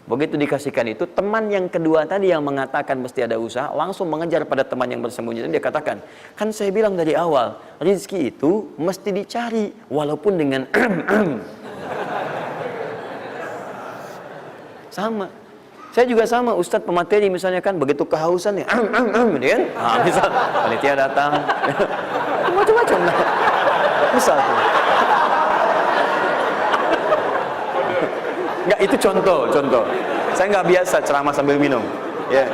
Begitu dikasihkan itu, teman yang kedua tadi yang mengatakan mesti ada usaha, langsung mengejar pada teman yang bersembunyi. Dan dia katakan, kan saya bilang dari awal, rezeki itu mesti dicari, walaupun dengan sama. Saya juga sama, Ustadz pemateri misalnya kan, begitu kehausan ya, dia kan, misal panitia datang, macam-macam lah. Misal tuh. Enggak, itu contoh. Saya nggak biasa ceramah sambil minum. Ya.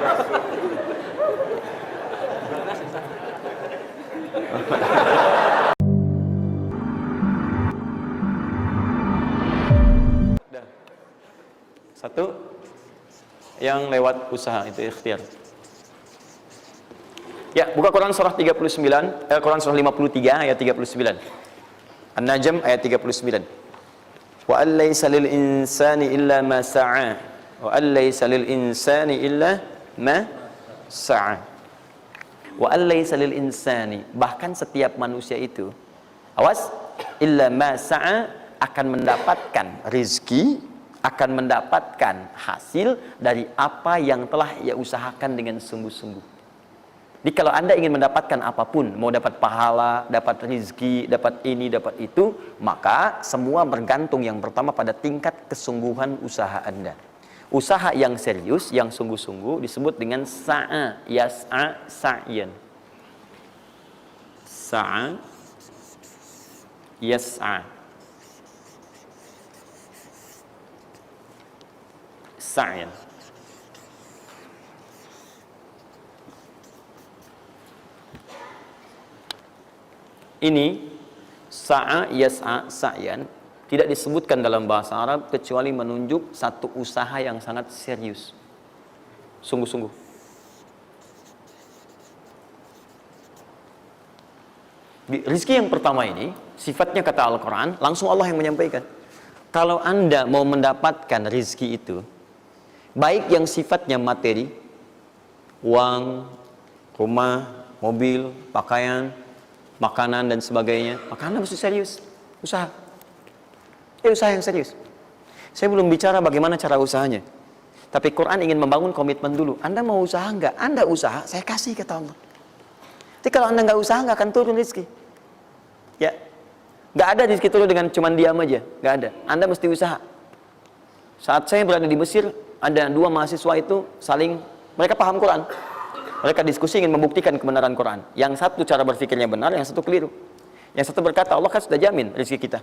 Satu, yang lewat usaha itu ikhtiar. Ya, buka Quran surah 39, Quran surah 53 ayat 39. An-Najm ayat 39. Wa allaysa lil insani illa ma sa'a. Wa allaysa lil insani illa ma sa'a. Wa allaysa lil insani, bahkan setiap manusia itu, awas, illa ma sa'a, akan mendapatkan rizki, akan mendapatkan hasil dari apa yang telah ia usahakan dengan sungguh-sungguh. Jadi kalau Anda ingin mendapatkan apapun, mau dapat pahala, dapat rezeki, dapat ini, dapat itu, maka semua bergantung yang pertama pada tingkat kesungguhan usaha Anda. Usaha yang serius, yang sungguh-sungguh disebut dengan sa'a, yas'a, sa'yan. Sa'a, yas'a, sa'yan. Ini sa'a, yas'a, sa'yan tidak disebutkan dalam bahasa Arab kecuali menunjuk satu usaha yang sangat serius, sungguh-sungguh. Di rizki yang pertama ini sifatnya kata Al-Quran, langsung Allah yang menyampaikan. Kalau Anda mau mendapatkan rizki itu, baik yang sifatnya materi, uang, rumah, mobil, pakaian, makanan dan sebagainya, maka Anda mesti serius usaha. Usaha yang serius. Saya belum bicara bagaimana cara usahanya, tapi Quran ingin membangun komitmen dulu. Anda mau usaha enggak? Anda usaha, saya kasih, kata Allah. Jadi kalau Anda enggak usaha, enggak akan turun rezeki. Ya, enggak ada rezeki turun dengan cuman diam aja, enggak ada. Anda mesti usaha. Saat saya berada di Mesir, ada dua mahasiswa itu saling, mereka paham Quran. Mereka diskusi ingin membuktikan kebenaran Quran. Yang satu cara berpikirnya benar, yang satu keliru. Yang satu berkata, Allah kan sudah jamin rezeki kita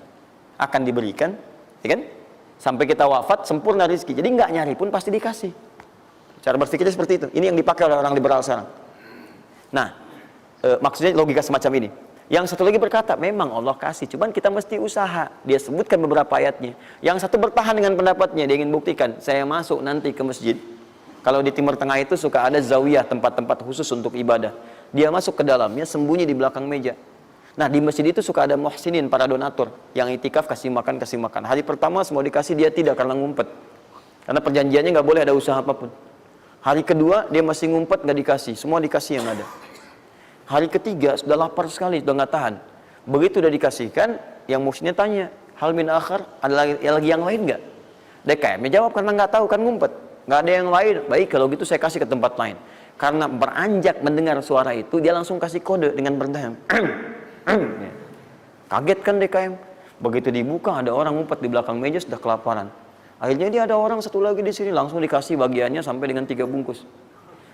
akan diberikan, ya kan? Sampai kita wafat sempurna rezeki. Jadi nggak nyari pun pasti dikasih. Cara berpikirnya seperti itu. Ini yang dipakai oleh orang liberal sekarang. Nah, maksudnya logika semacam ini. Yang satu lagi berkata, memang Allah kasih, cuman kita mesti usaha. Dia sebutkan beberapa ayatnya. Yang satu bertahan dengan pendapatnya, dia ingin buktikan, saya masuk nanti ke masjid. Kalau di Timur Tengah itu suka ada zawiyah, tempat-tempat khusus untuk ibadah. Dia masuk ke dalamnya, sembunyi di belakang meja. Nah, di masjid itu suka ada muhsinin, para donatur, yang itikaf kasih makan. Hari pertama semua dikasih, dia tidak, karena ngumpet. Karena perjanjiannya nggak boleh ada usaha apapun. Hari kedua, dia masih ngumpet, nggak dikasih. Semua dikasih yang ada. Hari ketiga, sudah lapar sekali, sudah nggak tahan. Begitu udah dikasihkan, yang muhsinnya tanya, hal min akhar, ada lagi yang lain nggak? DKM jawab, karena nggak tahu, kan ngumpet. Nggak ada yang lain. Baik, kalau gitu saya kasih ke tempat lain. Karena beranjak mendengar suara itu, dia langsung kasih kode dengan berdaham. Kaget kan DKM. Begitu dibuka, ada orang ngumpet di belakang meja, sudah kelaparan. Akhirnya dia ada orang satu lagi di sini, langsung dikasih bagiannya sampai dengan 3 bungkus.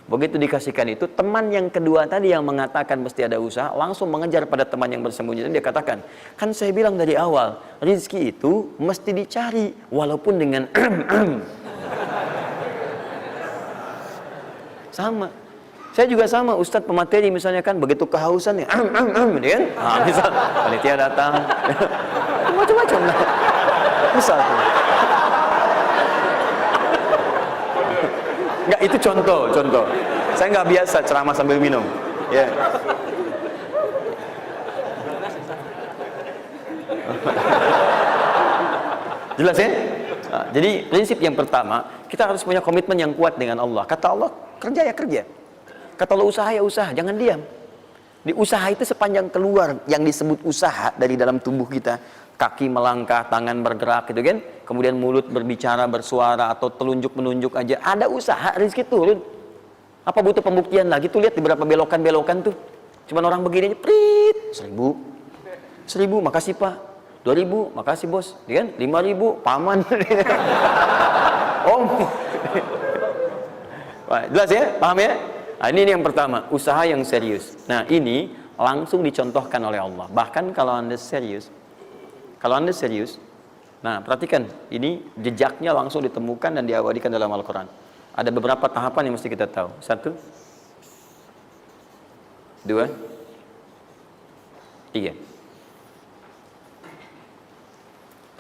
Begitu dikasihkan itu, teman yang kedua tadi yang mengatakan mesti ada usaha, langsung mengejar pada teman yang bersembunyi. Dan dia katakan, kan saya bilang dari awal, rezeki itu mesti dicari, walaupun dengan sama. Saya juga sama, Ustadz pemateri misalnya kan, begitu kehausan ya, dia kan, misal panitia datang, macam-macam lah. Misal tuh. Enggak, itu contoh. Saya nggak biasa ceramah sambil minum. Ya. Jelas ya? Nah, jadi prinsip yang pertama, kita harus punya komitmen yang kuat dengan Allah. Kata Allah, kerja ya kerja. Kata Allah, usaha ya usaha, jangan diam. Di usaha itu sepanjang keluar yang disebut usaha dari dalam tubuh kita, kaki melangkah, tangan bergerak gitu kan, kemudian mulut berbicara, bersuara, atau telunjuk menunjuk aja, ada usaha rezeki turun. Apa butuh pembuktian lagi? Tuh lihat di beberapa belokan-belokan tuh, cuman orang begini aja, prit, 1.000, makasih Pak, 2.000, makasih bos, ya kan, 5.000, paman. Om. Wah, jelas ya, paham ya? Nah, ini yang pertama, usaha yang serius. Nah, ini langsung dicontohkan oleh Allah. Bahkan kalau Anda serius, nah perhatikan, ini jejaknya langsung ditemukan dan diabadikan dalam Al-Quran. Ada beberapa tahapan yang mesti kita tahu. 1, 2, 3.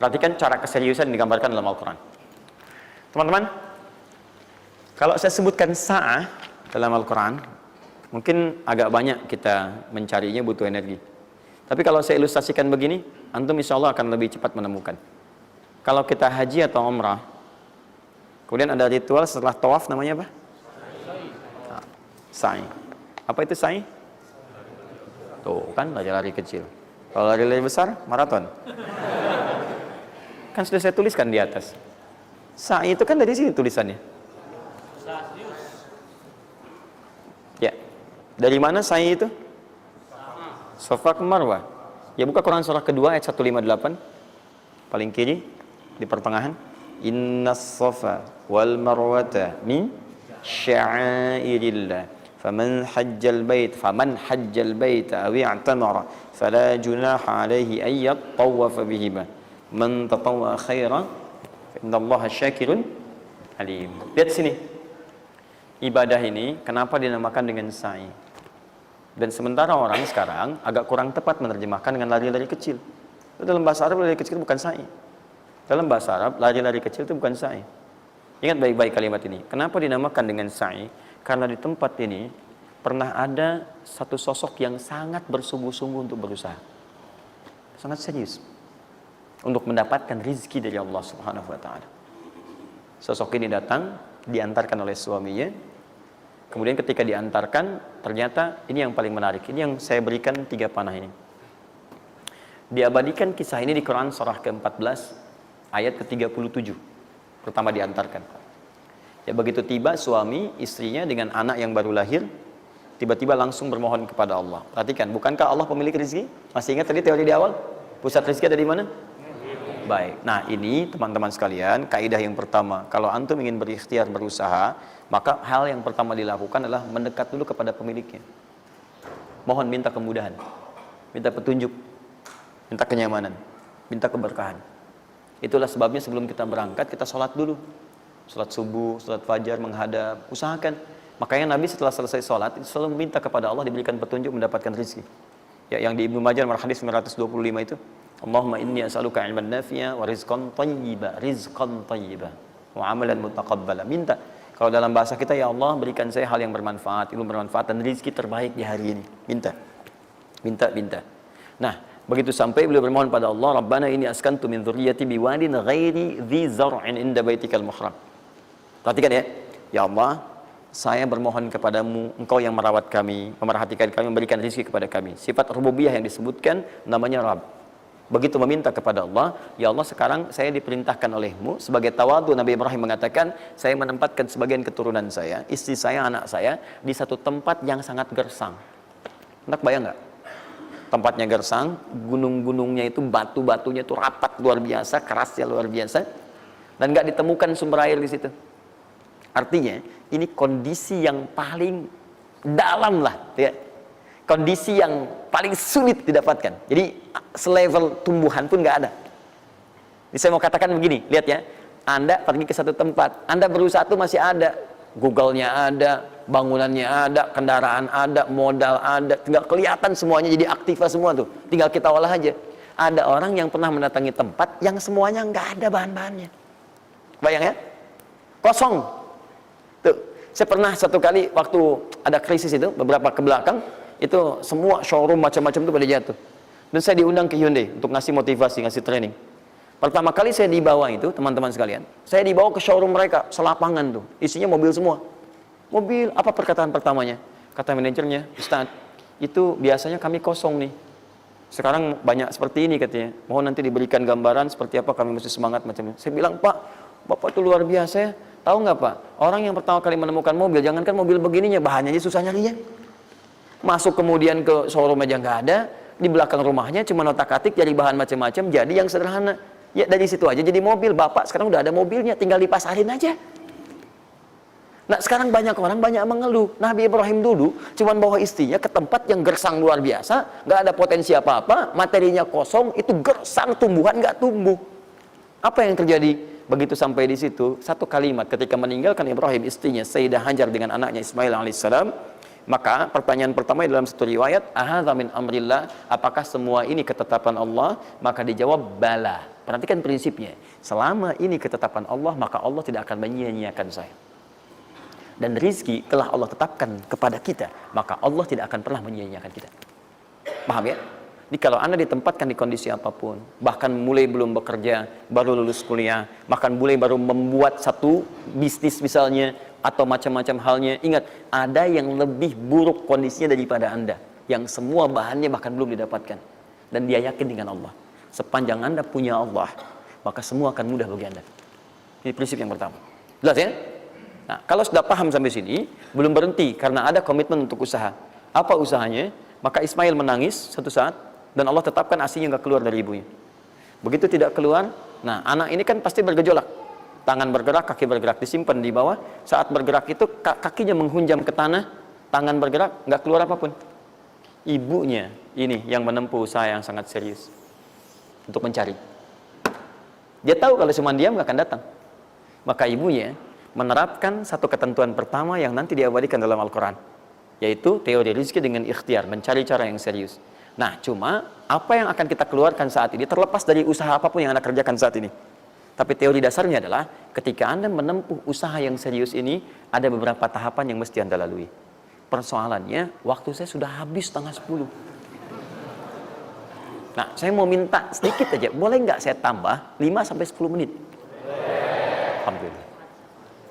Perhatikan cara keseriusan yang digambarkan dalam Al-Quran. Teman-teman, kalau saya sebutkan sa'ah dalam Al-Quran, mungkin agak banyak kita mencarinya, butuh energi. Tapi kalau saya ilustrasikan begini, antum insya Allah akan lebih cepat menemukan. Kalau kita haji atau umrah, kemudian ada ritual setelah tawaf, namanya apa? Sa'i. Apa itu sa'i? Tuh kan, lari-lari kecil. Kalau lari-lari besar, maraton. Kan sudah saya tuliskan di atas. Sa'i itu kan dari sini tulisannya. Ya. Dari mana sa'i itu? Safa ke Marwah. Ya, buka Quran surah kedua ayat 158. Paling kiri di pertengahan. Innas safa wal marwata min sya'airillah. Faman hajjal bait aw i'tamara fala junaha alaihi ay yattawafa bihima. Man tatawwa khairan innallaha syakirun alim. Lihat sini. Ibadah ini kenapa dinamakan dengan sa'i? Dan sementara orang sekarang agak kurang tepat menerjemahkan dengan lari-lari kecil. Dalam bahasa Arab lari kecil bukan sa'i. Dalam bahasa Arab lari-lari kecil itu bukan sa'i. Ingat baik-baik kalimat ini. Kenapa dinamakan dengan sa'i? Karena di tempat ini pernah ada satu sosok yang sangat bersungguh-sungguh untuk berusaha. Sangat serius untuk mendapatkan rizki dari Allah Subhanahu wa taala. Sosok ini datang, diantarkan oleh suaminya. Kemudian ketika diantarkan, ternyata ini yang paling menarik. Ini yang saya berikan 3 panah ini. Diabadikan kisah ini di Quran surah ke-14 ayat ke-37. Pertama diantarkan. Ya, begitu tiba suami istrinya dengan anak yang baru lahir, tiba-tiba langsung bermohon kepada Allah. Perhatikan, bukankah Allah pemilik rezeki? Masih ingat tadi teori di awal? Pusat rezeki ada di mana? Baik. Nah, ini teman-teman sekalian, kaidah yang pertama. Kalau antum ingin berikhtiar berusaha, maka hal yang pertama dilakukan adalah mendekat dulu kepada pemiliknya. Mohon minta kemudahan, minta petunjuk, minta kenyamanan, minta keberkahan. Itulah sebabnya sebelum kita berangkat, kita sholat dulu. Sholat subuh, sholat fajar, menghadap, usahakan. Makanya Nabi setelah selesai sholat, selalu minta kepada Allah diberikan petunjuk mendapatkan rezeki. Ya, yang di Ibnu Majah nomor hadis 925 itu, Allahumma inni as'aluka ilman nafi'a wa rizqan thayyiba wa amalan mutaqabbala. Minta. Kalau dalam bahasa kita, ya Allah berikan saya hal yang bermanfaat, ilmu bermanfaat dan rezeki terbaik di hari ini. Minta. Nah, begitu sampai beliau bermohon pada Allah, Rabbana inni askantu min dzurriyyati biwadin ghairi dzi zar'in inda baitikal muhram. Perhatikan ya. Ya Allah, saya bermohon kepadamu, Engkau yang merawat kami, memerhatikan kami, memberikan rezeki kepada kami. Sifat rububiyah yang disebutkan namanya Rabb. Begitu meminta kepada Allah, ya Allah sekarang saya diperintahkan olehmu sebagai tawadu. Nabi Ibrahim mengatakan, saya menempatkan sebagian keturunan saya, istri saya, anak saya di satu tempat yang sangat gersang. Enak bayang nggak? Tempatnya gersang, gunung-gunungnya itu, batu-batunya itu rapat luar biasa, kerasnya luar biasa, dan nggak ditemukan sumber air di situ. Artinya ini kondisi yang paling dalam lah, ya. Kondisi yang paling sulit didapatkan. Jadi selevel tumbuhan pun nggak ada. Jadi saya mau katakan begini, lihat ya. Anda pergi ke satu tempat, Anda berusaha tuh masih ada, Google-nya ada, bangunannya ada, kendaraan ada, modal ada, tinggal kelihatan semuanya jadi aktiva semua tuh. Tinggal kita olah aja. Ada orang yang pernah mendatangi tempat yang semuanya nggak ada bahan-bahannya. Bayang ya? Kosong. Tuh, saya pernah satu kali waktu ada krisis itu, beberapa ke belakang, itu semua showroom macam-macam itu pada jatuh. Dan saya diundang ke Hyundai untuk ngasih motivasi, ngasih training. Pertama kali saya dibawa itu, teman-teman sekalian, saya dibawa ke showroom mereka, selapangan tuh, isinya mobil semua. Mobil, apa perkataan pertamanya? Kata manajernya, Ustaz, itu biasanya kami kosong nih. Sekarang banyak seperti ini katanya. Mohon nanti diberikan gambaran seperti apa kami mesti semangat macam ini. Saya bilang, Pak, Bapak itu luar biasa ya. Tahu nggak Pak? Orang yang pertama kali menemukan mobil, jangankan mobil begininya, bahannya aja susah nyarinya. Masuk kemudian ke showroom aja nggak ada. Di belakang rumahnya cuma otak-atik cari bahan macam-macam. Jadi yang sederhana. Ya dari situ aja jadi mobil. Bapak sekarang udah ada mobilnya, tinggal dipasarin aja. Nah sekarang banyak orang banyak mengeluh. Nabi Ibrahim dulu cuman bawa istrinya ke tempat yang gersang luar biasa, nggak ada potensi apa-apa, materinya kosong, itu gersang, tumbuhan nggak tumbuh. Apa yang terjadi? Begitu sampai di situ, satu kalimat ketika meninggalkan Ibrahim istrinya Sayyidah Hajar dengan anaknya Ismail alaihissalam, maka pertanyaan pertama dalam satu riwayat, ahadza min amrillah, apakah semua ini ketetapan Allah? Maka dijawab bala. Perhatikan prinsipnya, selama ini ketetapan Allah, maka Allah tidak akan menyia-nyiakan saya. Dan rizki telah Allah tetapkan kepada kita, maka Allah tidak akan pernah menyia-nyiakan kita. Paham ya? Jadi kalau Anda ditempatkan di kondisi apapun, bahkan mulai belum bekerja, baru lulus kuliah, bahkan mulai baru membuat satu bisnis misalnya, atau macam-macam halnya, ingat, ada yang lebih buruk kondisinya daripada Anda, yang semua bahannya bahkan belum didapatkan. Dan dia yakin dengan Allah. Sepanjang Anda punya Allah, maka semua akan mudah bagi Anda. Ini prinsip yang pertama. Jelas ya? Nah, kalau sudah paham sampai sini, belum berhenti karena ada komitmen untuk usaha. Apa usahanya? Maka Ismail menangis satu saat dan Allah tetapkan ASInya nggak keluar dari ibunya. Begitu tidak keluar, nah anak ini kan pasti bergejolak. Tangan bergerak, kaki bergerak, disimpan di bawah. Saat bergerak itu kakinya menghunjam ke tanah, tangan bergerak, nggak keluar apapun. Ibunya ini yang menempuh usaha yang sangat serius untuk mencari. Dia tahu kalau cuma diam nggak akan datang. Maka ibunya menerapkan satu ketentuan pertama yang nanti diabadikan dalam Al-Quran, yaitu teori rizki dengan ikhtiar, mencari cara yang serius. Nah, cuma apa yang akan kita keluarkan saat ini terlepas dari usaha apapun yang Anda kerjakan saat ini. Tapi teori dasarnya adalah ketika Anda menempuh usaha yang serius ini, ada beberapa tahapan yang mesti Anda lalui. Persoalannya, waktu saya sudah habis 9:30. Nah, saya mau minta sedikit aja, boleh nggak saya tambah 5-10 menit? Alhamdulillah.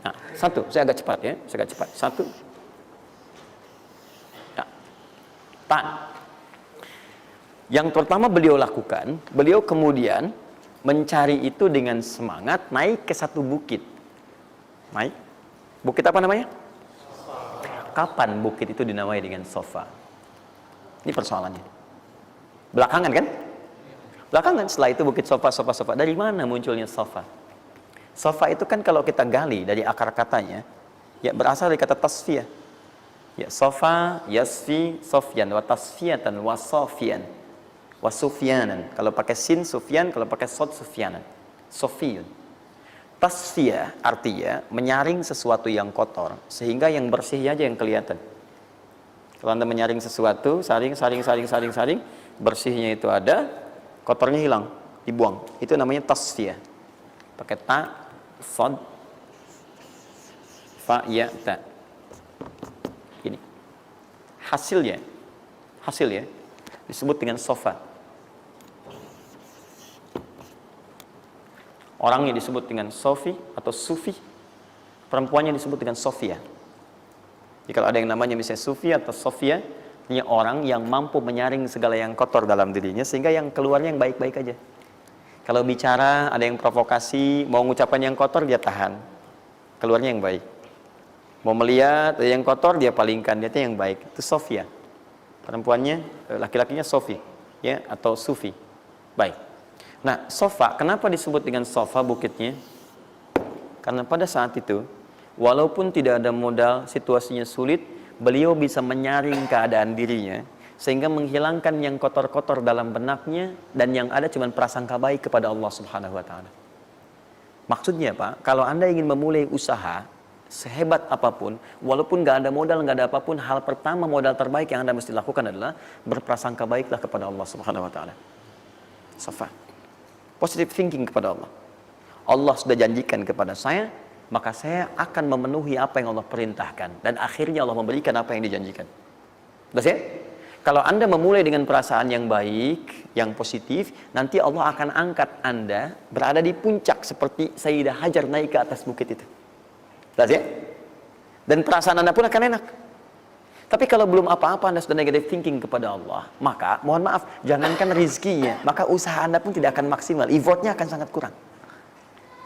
Nah, satu, saya agak cepat ya, saya agak cepat. Satu. Ya. Pak. Yang pertama beliau lakukan, beliau kemudian mencari itu dengan semangat naik ke satu bukit. Naik. Bukit apa namanya? Kapan bukit itu dinamai dengan Sofa? Ini persoalannya. Belakangan kan? Belakangan, setelah itu bukit Sofa. Dari mana munculnya Sofa? Sofa itu kan kalau kita gali dari akar katanya, ya berasal dari kata tasfiyah. Ya, Sofa, yasfi, sofyan, wa tasfiyatan, wa sofian, wa sufyanan. Kalau pakai sin, sufyan, kalau pakai sod, sufyanan. Sofiyun. Tasfiyah artinya menyaring sesuatu yang kotor, sehingga yang bersih aja yang kelihatan. Kalau Anda menyaring sesuatu, saring, bersihnya itu ada, kotornya hilang, dibuang. Itu namanya tasfiyah. Pakai ta, sod, fa, ya, ta. Ini hasilnya disebut dengan sofa. Orangnya disebut dengan sofi atau sufi, perempuannya disebut dengan sofia. Jadi kalau ada yang namanya misalnya sufi atau sofia, ini orang yang mampu menyaring segala yang kotor dalam dirinya sehingga yang keluarnya yang baik-baik aja. Kalau bicara ada yang provokasi, mau ngucapkan yang kotor dia tahan, keluarnya yang baik. Mau melihat ada yang kotor dia palingkan, dia yang baik. Itu sofia. Perempuannya, laki-lakinya sofi, ya, atau sufi. Baik. Nah, sofa, kenapa disebut dengan sofa bukitnya? Karena pada saat itu, walaupun tidak ada modal, situasinya sulit, beliau bisa menyaring keadaan dirinya, sehingga menghilangkan yang kotor-kotor dalam benaknya, dan yang ada cuma prasangka baik kepada Allah Subhanahu wa Ta'ala. Maksudnya Pak, kalau Anda ingin memulai usaha, sehebat apapun, walaupun gak ada modal, gak ada apapun, hal pertama modal terbaik yang Anda mesti lakukan adalah berprasangka baiklah kepada Allah Subhanahu wa Ta'ala. Safa. Positive thinking kepada Allah. Allah sudah janjikan kepada saya, maka saya akan memenuhi apa yang Allah perintahkan, dan akhirnya Allah memberikan apa yang dijanjikan. Betul ya? Kalau Anda memulai dengan perasaan yang baik, yang positif, nanti Allah akan angkat Anda berada di puncak seperti Sayyidah Hajar naik ke atas bukit itu. Betul ya? Dan perasaan Anda pun akan enak. Tapi kalau belum apa-apa Anda sudah negative thinking kepada Allah, maka mohon maaf, jangankan rizkinya, maka usaha Anda pun tidak akan maksimal, effortnya akan sangat kurang.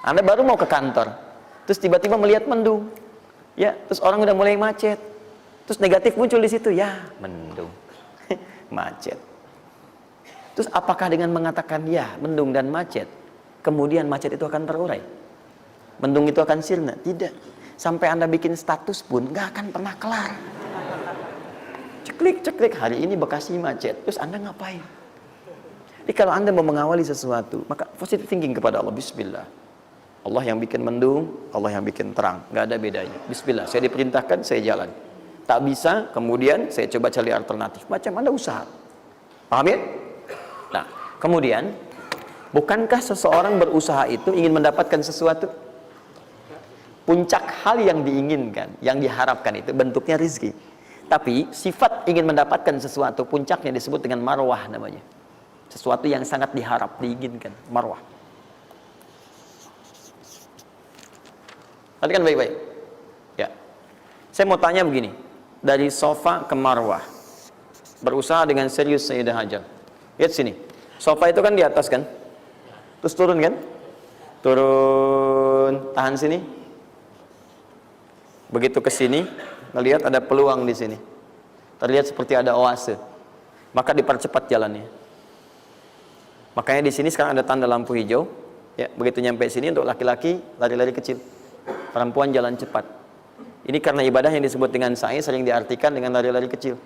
Anda baru mau ke kantor, terus tiba-tiba melihat mendung, ya, terus orang udah mulai macet, terus negatif muncul di situ, ya mendung, macet. Terus apakah dengan mengatakan ya mendung dan macet, kemudian macet itu akan terurai? Mendung itu akan sirna? Tidak. Sampai Anda bikin status pun nggak akan pernah kelar. Ceklik, hari ini Bekasi macet. Terus Anda ngapain? Jadi kalau Anda mau mengawali sesuatu, maka positive thinking kepada Allah. Bismillah. Allah yang bikin mendung, Allah yang bikin terang. Nggak ada bedanya. Bismillah. Saya diperintahkan, saya jalan. Tak bisa, kemudian saya coba cari alternatif. Macam Anda usaha. Paham ya? Nah, kemudian, bukankah seseorang berusaha itu ingin mendapatkan sesuatu? Puncak hal yang diinginkan, yang diharapkan itu bentuknya rizki. Tapi sifat ingin mendapatkan sesuatu, puncaknya disebut dengan marwah namanya. Sesuatu yang sangat diharap, diinginkan, marwah. Perhatikan baik-baik. Ya. Saya mau tanya begini, dari sofa ke marwah. Berusaha dengan serius Sayyidah Hajar. Lihat sini. Sofa itu kan di atas kan? Terus turun kan? Turun, tahan sini. Begitu ke sini, ngelihat ada peluang di sini. Terlihat seperti ada oase. Maka dipercepat jalannya. Makanya di sini sekarang ada tanda lampu hijau. Ya, begitu nyampe sini untuk laki-laki lari-lari kecil. Perempuan jalan cepat. Ini karena ibadah yang disebut dengan sa'i sering diartikan dengan lari-lari kecil.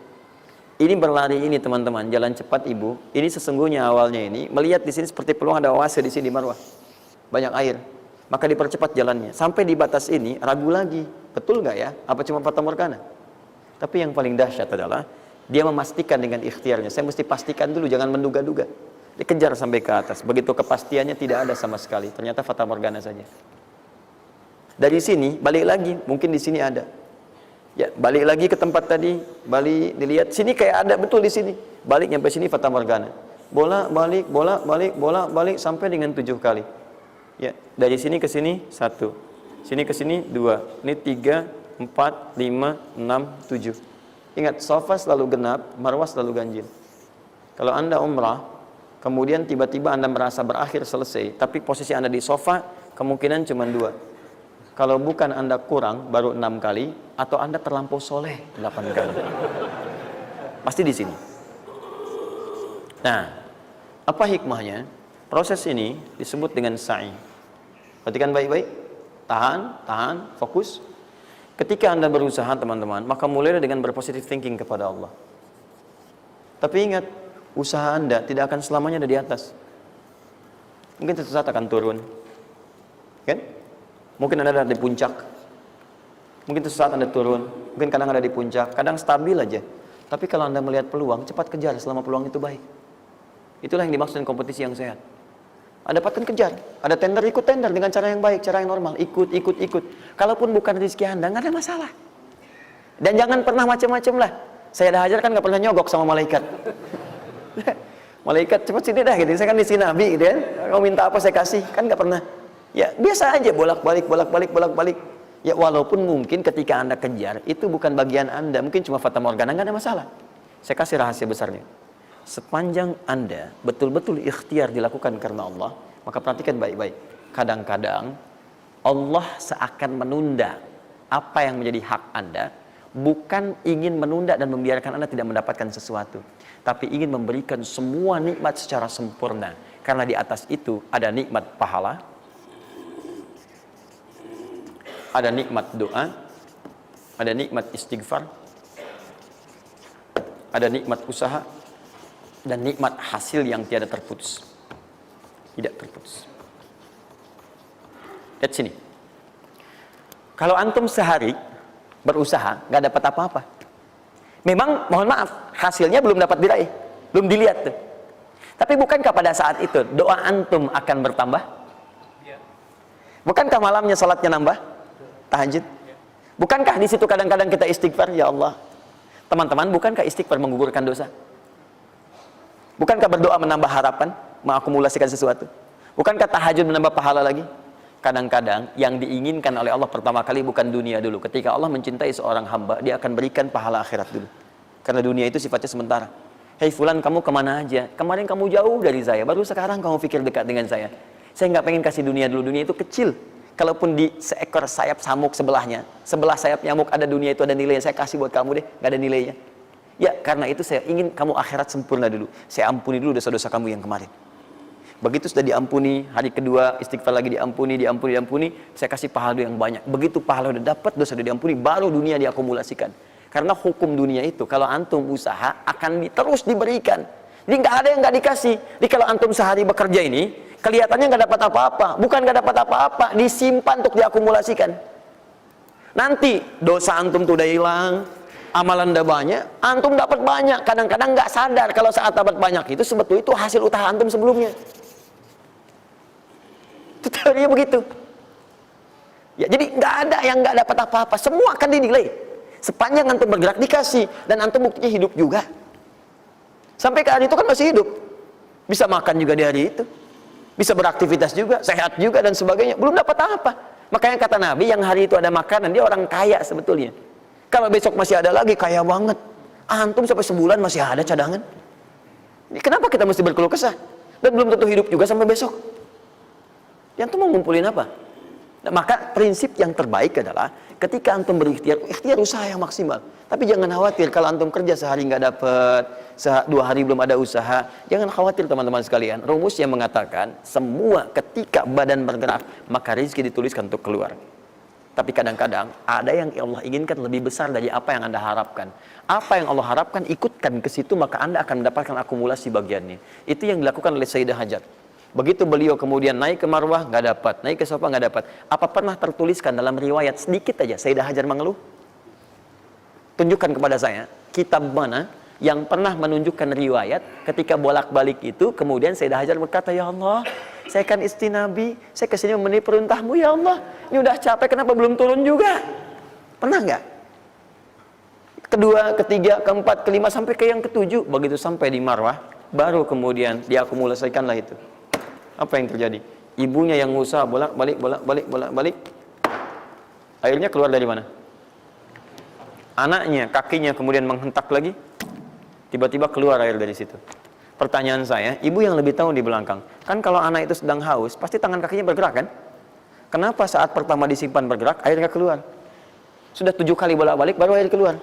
Ini berlari ini teman-teman, jalan cepat ibu. Ini sesungguhnya awalnya ini melihat di sini seperti peluang ada oase di sini marwah. Banyak air. Maka dipercepat jalannya. Sampai di batas ini ragu lagi. Betul nggak ya? Apa cuma fata morgana? Tapi yang paling dahsyat adalah dia memastikan dengan ikhtiarnya. Saya mesti pastikan dulu, jangan menduga-duga. Dikejar sampai ke atas. Begitu kepastiannya tidak ada sama sekali. Ternyata fata morgana saja. Dari sini balik lagi, mungkin di sini ada. Ya, balik lagi ke tempat tadi, balik dilihat sini kayak ada betul di sini. Balik nyampe sini fata morgana. Bola balik sampai dengan 7 kali. Ya, dari sini ke sini 1, sini ke sini 2, ini 3, 4, 5, 6, 7. Ingat, sofa selalu genap, marwah selalu ganjil. Kalau Anda umrah, kemudian tiba-tiba Anda merasa berakhir selesai, tapi posisi Anda di sofa kemungkinan cuma 2. Kalau bukan Anda kurang baru 6 kali, atau Anda terlampau soleh 8 kali. Pasti di sini. Nah, apa hikmahnya? Proses ini disebut dengan sa'i. Perhatikan baik-baik. Tahan, fokus. Ketika Anda berusaha teman-teman, maka mulailah dengan berpositive thinking kepada Allah. Tapi ingat, usaha Anda tidak akan selamanya ada di atas. Mungkin suatu saat akan turun. Kan? Mungkin Anda ada di puncak. Mungkin suatu saat Anda turun. Mungkin kadang ada di puncak, kadang stabil aja. Tapi kalau Anda melihat peluang, cepat kejar selama peluang itu baik. Itulah yang dimaksud dengan kompetisi yang sehat. Ada dapatkan kejar, ada tender, ikut tender dengan cara yang baik, cara yang normal, ikut. Kalaupun bukan rezeki Anda, nggak ada masalah. Dan jangan pernah macam-macam lah. Saya dah ajar kan nggak pernah nyogok sama malaikat. Malaikat cepat sini dah gitu. Saya kan di sini Nabi gitu kan. Kau minta apa saya kasih, kan nggak pernah. Ya biasa aja bolak-balik. Ya walaupun mungkin ketika Anda kejar itu bukan bagian Anda, mungkin cuma fata morgana, nggak ada masalah. Saya kasih rahasia besarnya. Sepanjang Anda betul-betul ikhtiar dilakukan karena Allah, maka perhatikan baik-baik. Kadang-kadang Allah seakan menunda apa yang menjadi hak Anda, bukan ingin menunda dan membiarkan Anda tidak mendapatkan sesuatu, tapi ingin memberikan semua nikmat secara sempurna. Karena di atas itu ada nikmat pahala, ada nikmat doa, ada nikmat istighfar, ada nikmat usaha, dan nikmat hasil yang tiada terputus. Tidak terputus. Lihat sini. Kalau antum sehari berusaha, nggak dapat apa-apa. Memang, mohon maaf, hasilnya belum dapat diraih. Belum dilihat tuh. Tapi bukankah pada saat itu, doa antum akan bertambah? Bukankah malamnya salatnya nambah? Tahajud? Bukankah di situ kadang-kadang kita istighfar? Ya Allah. Teman-teman, bukankah istighfar menggugurkan dosa? Bukankah berdoa menambah harapan, mengakumulasikan sesuatu? Bukankah tahajud menambah pahala lagi? Kadang-kadang yang diinginkan oleh Allah pertama kali bukan dunia dulu. Ketika Allah mencintai seorang hamba, dia akan berikan pahala akhirat dulu. Karena dunia itu sifatnya sementara. Hei fulan, kamu kemana aja? Kemarin kamu jauh dari saya, baru sekarang kamu pikir dekat dengan saya. Saya nggak pengen kasih dunia dulu, dunia itu kecil. Kalaupun di seekor sayap samuk sebelahnya, sebelah sayap nyamuk ada dunia itu ada nilainya, saya kasih buat kamu deh, nggak ada nilainya. Ya, karena itu saya ingin kamu akhirat sempurna dulu. Saya ampuni dulu dosa-dosa kamu yang kemarin. Begitu sudah diampuni, hari kedua istighfar lagi diampuni, saya kasih pahala yang banyak. Begitu pahala udah dapat, dosa udah diampuni, baru dunia diakumulasikan. Karena hukum dunia itu, kalau antum usaha akan terus diberikan. Jadi nggak ada yang nggak dikasih. Jadi kalau antum sehari bekerja ini, kelihatannya nggak dapat apa-apa. Bukan nggak dapat apa-apa, disimpan untuk diakumulasikan. Nanti dosa antum tuh udah hilang, amalan udah banyak, antum dapat banyak. Kadang-kadang nggak sadar kalau saat dapat banyak itu sebetulnya itu hasil usaha antum sebelumnya. Itu teorinya begitu. Ya, jadi nggak ada yang nggak dapat apa-apa, semua akan dinilai. Sepanjang antum bergerak dikasih, dan antum buktinya hidup juga. Sampai ke hari itu kan masih hidup, bisa makan juga di hari itu, bisa beraktivitas juga, sehat juga dan sebagainya. Belum dapat apa. Makanya kata Nabi, yang hari itu ada makanan, dia orang kaya sebetulnya. Kalau besok masih ada lagi, kaya banget. Antum sampai sebulan masih ada cadangan. Ini kenapa kita mesti berkeluh kesah? Dan belum tentu hidup juga sampai besok. Yang tuh mau ngumpulin apa? Nah, maka prinsip yang terbaik adalah ketika antum berikhtiar, ikhtiar usaha yang maksimal. Tapi jangan khawatir kalau antum kerja sehari nggak dapat, 2 hari belum ada usaha. Jangan khawatir teman-teman sekalian. Rumus yang mengatakan semua ketika badan bergerak maka rezeki dituliskan untuk keluar. Tapi kadang-kadang ada yang Allah inginkan lebih besar dari apa yang Anda harapkan. Apa yang Allah harapkan ikutkan ke situ, maka Anda akan mendapatkan akumulasi bagiannya. Itu yang dilakukan oleh Sayyidah Hajar. Begitu beliau kemudian naik ke Marwah, nggak dapat, naik ke Safa nggak dapat. Apa pernah tertuliskan dalam riwayat sedikit aja Sayyidah Hajar mengeluh? Tunjukkan kepada saya kitab mana yang pernah menunjukkan riwayat ketika bolak-balik itu kemudian Sayyidah Hajar berkata, ya Allah, saya kan istri Nabi, saya kesini memenuhi perintahmu ya Allah. Ini udah capek, kenapa belum turun juga? Pernah nggak? Kedua, ketiga, keempat, kelima sampai ke yang ketujuh, begitu sampai di Marwah, baru kemudian diakumulasikanlah itu. Apa yang terjadi? Ibunya yang usaha bolak-balik. Airnya keluar dari mana? Anaknya, kakinya kemudian menghentak lagi. Tiba-tiba keluar air dari situ. Pertanyaan saya, ibu yang lebih tahu di belakang. Kan kalau anak itu sedang haus, pasti tangan kakinya bergerak kan? Kenapa saat pertama disimpan bergerak, airnya keluar? Sudah 7 kali bolak-balik, baru air keluar.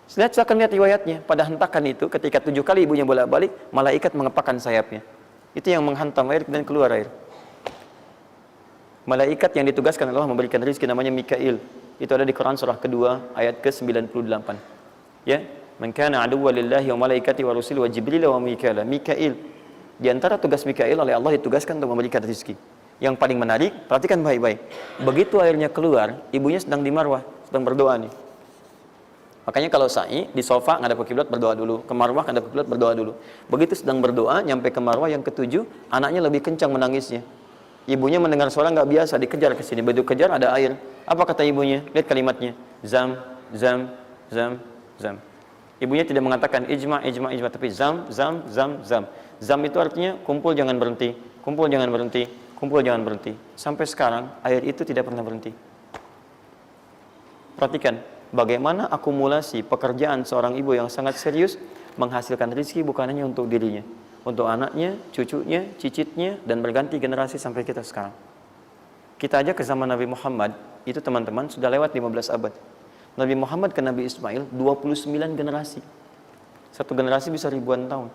Silakan lihat riwayatnya. Pada hentakan itu, ketika 7 kali ibunya bolak-balik, malaikat mengepakkan sayapnya. Itu yang menghantam air dan keluar air. Malaikat yang ditugaskan Allah memberikan rezeki namanya Mikail. Itu ada di Quran surah kedua ayat ke-98. Ya, man kana aduwwan lillahi wa malaikati wa rusuli wa jibril wa mikail. Mikail. Di antara tugas Mikail oleh Allah ditugaskan untuk memberikan rezeki. Yang paling menarik, perhatikan baik-baik. Begitu airnya keluar, ibunya sedang di Marwah, sedang berdoa nih. Makanya kalau sa'i di sofa ngadep ke kiblat berdoa dulu, ke Marwah ngadep ke kiblat berdoa dulu. Begitu sedang berdoa nyampe ke Marwah yang ke-7, anaknya lebih kencang menangisnya. Ibunya mendengar suara nggak biasa, dikejar ke sini. Begitu kejar ada air. Apa kata ibunya? Lihat kalimatnya. Zam, zam, zam, zam. Ibunya tidak mengatakan ijma, tapi zam, zam, zam, zam. Zam itu artinya kumpul jangan berhenti, kumpul jangan berhenti, kumpul jangan berhenti. Sampai sekarang air itu tidak pernah berhenti. Perhatikan bagaimana akumulasi pekerjaan seorang ibu yang sangat serius menghasilkan rezeki bukan hanya untuk dirinya, untuk anaknya, cucunya, cicitnya, dan berganti generasi sampai kita sekarang. Kita aja ke zaman Nabi Muhammad, itu teman-teman sudah lewat 15 abad. Nabi Muhammad ke Nabi Ismail 29 generasi. Satu generasi bisa ribuan tahun.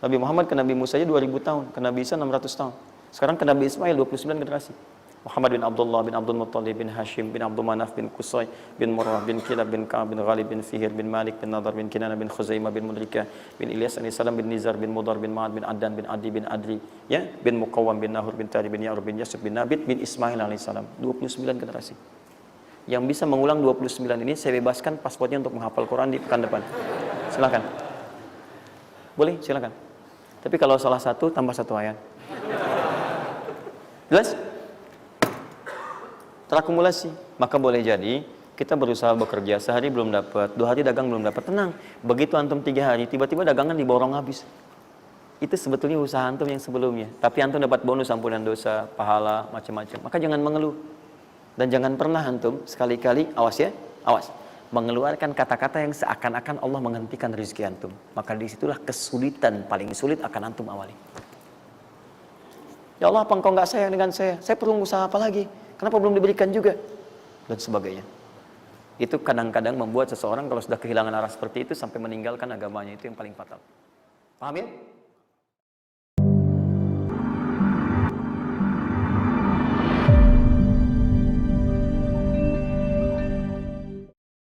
Nabi Muhammad ke Nabi Musa aja 2000 tahun, ke Nabi Isa 600 tahun. Sekarang ke Nabi Ismail 29 generasi. Muhammad bin Abdullah bin Abdul Muttalib bin Hashim bin Abdul Manaf bin Qusay bin Murrah bin Kilab bin Ka'ab bin Ghalib bin Fihir bin Malik bin Nadar bin Kinana bin Khuzaimah bin Mudrika bin Ilyas Salam bin Nizar bin Mudar bin Ma'ad bin Addan bin Adi bin Adri, ya, bin Muqawwam bin Nahur bin Tari bin Ya'rub bin Yasib bin Nabit bin Ismail alaihissalam. 29 generasi. Yang bisa mengulang 29 ini saya bebaskan paspornya untuk menghafal Quran di pekan depan. Silakan. Boleh, silakan. Tapi kalau salah satu tambah 1 ayat. Jelas? Terakumulasi. Maka boleh jadi kita berusaha bekerja, sehari belum dapat, 2 hari dagang belum dapat, tenang. Begitu antum 3 hari, tiba-tiba dagangan diborong habis. itu sebetulnya usaha antum yang sebelumnya. Tapi antum dapat bonus ampunan dosa, pahala, macam-macam. Maka jangan mengeluh. Dan jangan pernah antum sekali-kali, awas ya, awas, mengeluarkan kata-kata yang seakan-akan Allah menghentikan rezeki antum. Maka disitulah kesulitan paling sulit akan antum awali. Ya Allah, apa engkau nggak sayang dengan saya? Saya perlu usaha apa lagi? Kenapa belum diberikan juga? Dan sebagainya. Itu kadang-kadang membuat seseorang kalau sudah kehilangan arah seperti itu sampai meninggalkan agamanya, itu yang paling fatal. Paham ya?